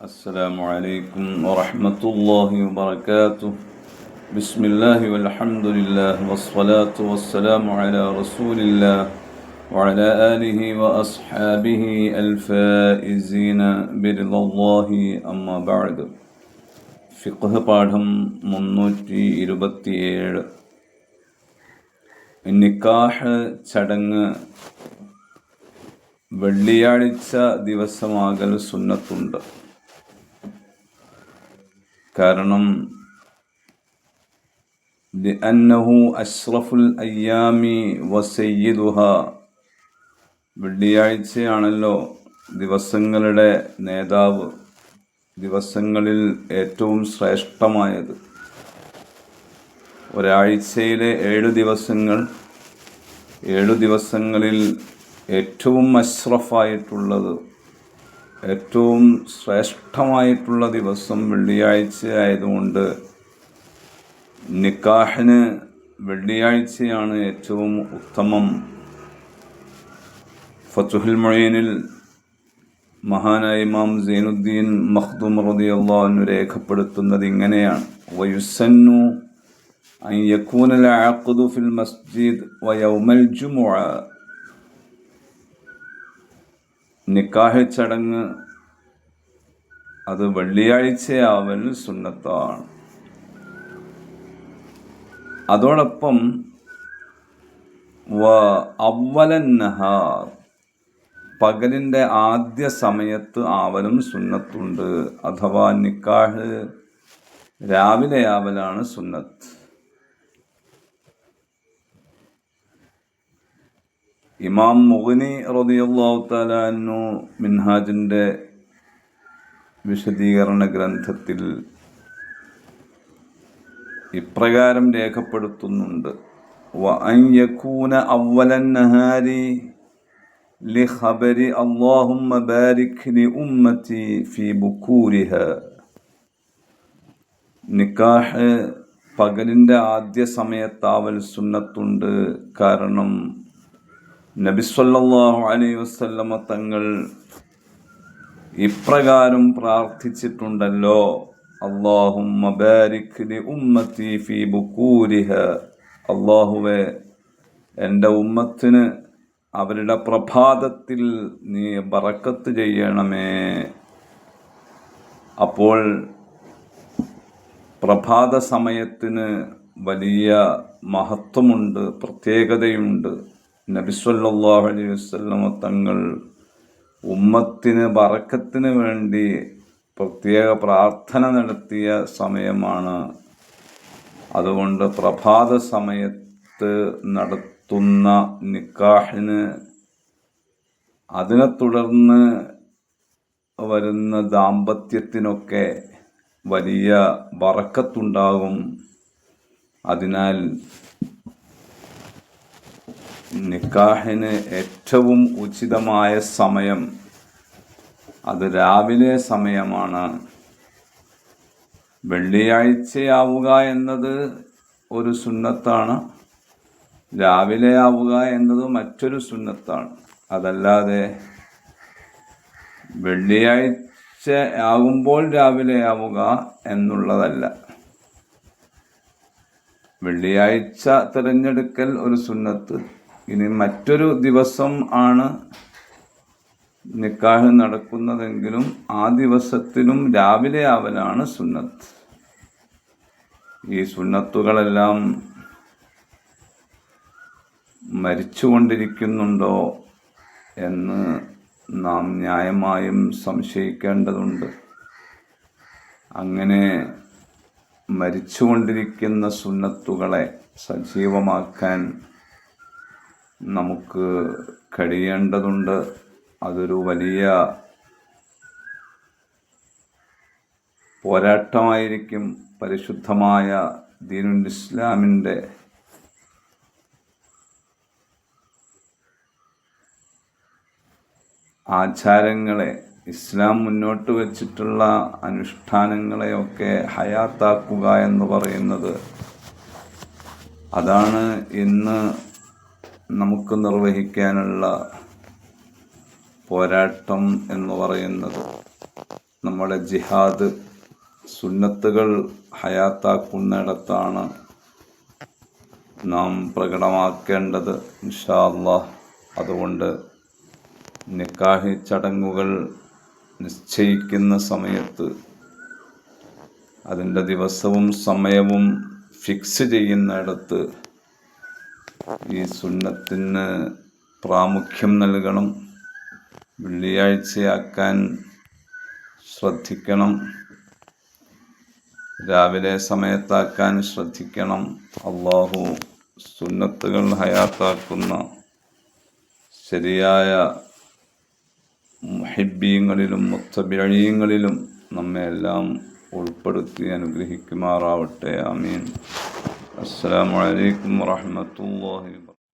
السلام عليكم ورحمة الله وبركاته. بسم الله والحمد لله والصلاة والسلام على رسول الله وعلى آله وأصحابه الفائزين برضا الله أما بعد. ഫിഖ്ഹ് പാഠം 327. നിക്കാഹ് ചടങ്ങ് വെള്ളിയാഴ്ച ദിവസമാകൽ സുന്നത്തുണ്ട്. കാരണം ലിഅന്നഹു അഷ്റഫുൽ അയ്യാമി വസയ്യിദുഹാ, വെള്ളിയാഴ്ചയാണല്ലോ ദിവസങ്ങളുടെ നേതാവ്, ദിവസങ്ങളിൽ ഏറ്റവും ശ്രേഷ്ഠമായത്. ഒരാഴ്ചയിലെ 7 ദിവസങ്ങൾ, 7 ദിവസങ്ങളിൽ ഏറ്റവും അഷ്റഫായിട്ടുള്ളത്, ഏറ്റവും ശ്രേഷ്ഠമായിട്ടുള്ള ദിവസം വെള്ളിയാഴ്ച ആയതുകൊണ്ട് നിക്കാഹിന് വെള്ളിയാഴ്ചയാണ് ഏറ്റവും ഉത്തമം. ഫതുഹുൽ മുഈനിൽ മഹാനായ ഇമാം സൈനുദ്ദീൻ മഖ്ദൂം റളിയല്ലാഹു അൻഹു രേഖപ്പെടുത്തുന്നത് ഇങ്ങനെയാണ്: വയുസന്നു അൻ യകൂനൽ അഖ്ദു ഫിൽ മസ്ജിദ് വയൗമൽ ജുമുഅ. നിക്കാഹ് ചടങ്ങ് അത് വെള്ളിയാഴ്ചയാവൽ സുന്നത്താണ്. അതോടൊപ്പം അവ്വലൻ നഹാർ, പകലിൻ്റെ ആദ്യ സമയത്ത് ആവലും സുന്നത്തുണ്ട്. അഥവാ നിക്കാഹ് രാവിലെ ആവലാണ് സുന്നത്ത്. ഇമാം മുഗ്നി റളിയല്ലാഹു തആല അൻഹു മിൻഹാജിൻ്റെ വിശദീകരണ ഗ്രന്ഥത്തിൽ ഇപ്രകാരം രേഖപ്പെടുത്തുന്നുണ്ട്: വഅൻ യകൂന അവ്വലൻ നഹാരി ലിഖബരി അല്ലാഹുമ്മ ബാരിക് ലി ഉമ്മത്തി ഫീ ബുകൂരിഹാ. നിക്കാഹ് പകലിൻ്റെ ആദ്യ സമയത്താവൽ സുന്നത്തുണ്ട്. കാരണം നബി സല്ലല്ലാഹു അലൈഹി വസല്ലമ തങ്ങൾ ഇപ്രകാരം പ്രാർത്ഥിച്ചിട്ടുണ്ടല്ലോ: അല്ലാഹുമ്മ ബാരിക് ലി ഉമ്മത്തി ഫീ ബുകൂരിഹാ. അല്ലാഹുവേ, എൻ്റെ ഉമ്മത്തിന് അവരുടെ പ്രഭാതത്തിൽ നീ ബറക്കത്ത് ചെയ്യണമേ. അപ്പോൾ പ്രഭാത സമയത്തിന് വലിയ മഹത്വമുണ്ട്, പ്രത്യേകതയുണ്ട്. നബി സല്ലല്ലാഹു അലൈഹി വസല്ലമ തങ്ങൾ ഉമ്മത്തിന് ബറക്കത്തിന് വേണ്ടി പ്രത്യേക പ്രാർത്ഥന നടത്തിയ സമയമാണ്. അതുകൊണ്ട് പ്രഭാത സമയത്ത് നടത്തുന്ന നിക്കാഹിന്, അതിനെ തുടർന്ന് വരുന്ന ദാമ്പത്യത്തിനൊക്കെ വലിയ ബറക്കത്തുണ്ടാകും. അതിനാൽ നിക്കാഹിന് ഏറ്റവും ഉചിതമായ സമയം അത് രാവിലെ സമയമാണ്. വെള്ളിയാഴ്ചയാവുക എന്നത് ഒരു സുന്നത്താണ്, രാവിലെ ആവുക എന്നത് മറ്റൊരു സുന്നത്താണ്. അതല്ലാതെ വെള്ളിയാഴ്ച ആകുമ്പോൾ രാവിലെ ആവുക എന്നുള്ളതല്ല. വെള്ളിയാഴ്ച തിരഞ്ഞെടുക്കൽ ഒരു സുന്നത്ത്. ഇനി മറ്റൊരു ദിവസം ആണ് നിക്കാഹ് നടക്കുന്നതെങ്കിലും ആ ദിവസത്തിലും രാവിലെ ആവലാണ് സുന്നത്ത്. ഈ സുന്നത്തുകളെല്ലാം മരിച്ചുകൊണ്ടിരിക്കുന്നുണ്ടോ എന്ന് നാം ന്യായമായും സംശയിക്കേണ്ടതുണ്ട്. അങ്ങനെ മരിച്ചുകൊണ്ടിരിക്കുന്ന സുന്നത്തുകളെ സജീവമാക്കാൻ നമുക്ക് കഴിയേണ്ടതുണ്ട്. അതൊരു വലിയ പോരാട്ടമായിരിക്കും. പരിശുദ്ധമായ ദീനുൽ ഇസ്ലാമിൻ്റെ ആചാരങ്ങളെ, ഇസ്ലാം മുന്നോട്ട് വച്ചിട്ടുള്ള അനുഷ്ഠാനങ്ങളെയൊക്കെ ഹയാത്താക്കുക എന്ന് പറയുന്നത്, അതാണ് ഇന്ന് നമുക്ക് നിർവഹിക്കാനുള്ള പോരാട്ടം എന്ന് പറയുന്നത്. നമ്മുടെ ജിഹാദ് സുന്നത്തുകൾ ഹയാത്താക്കുന്നിടത്താണ് നാം പ്രകടമാക്കേണ്ടത് ഇൻഷാ അല്ലാഹ്. അതുകൊണ്ട് നിക്കാഹ് ചടങ്ങുകൾ നിശ്ചയിക്കുന്ന സമയത്ത് അതിൻ്റെ ദിവസവും സമയവും ഫിക്സ് ചെയ്യുന്നിടത്ത് ഈ സുന്നത്തിന് പ്രാമുഖ്യം നൽകണം. വെള്ളിയാഴ്ചയാക്കാൻ ശ്രദ്ധിക്കണം. രാവിലെ സമയത്താക്കാൻ ശ്രദ്ധിക്കണം. അള്ളാഹു സുന്നത്തുകൾ ഹയാത്താക്കുന്ന ശരിയായ മുഹിബ്ബീങ്ങളിലും മുത്തബിഈങ്ങളിലും നമ്മെല്ലാം ഉൾപ്പെടുത്തി അനുഗ്രഹിക്കുമാറാവട്ടെ. ആമീൻ. അസ്സലാമു അലൈക്കും വറഹ്മത്തുള്ളാഹി വബറകാതുഹു.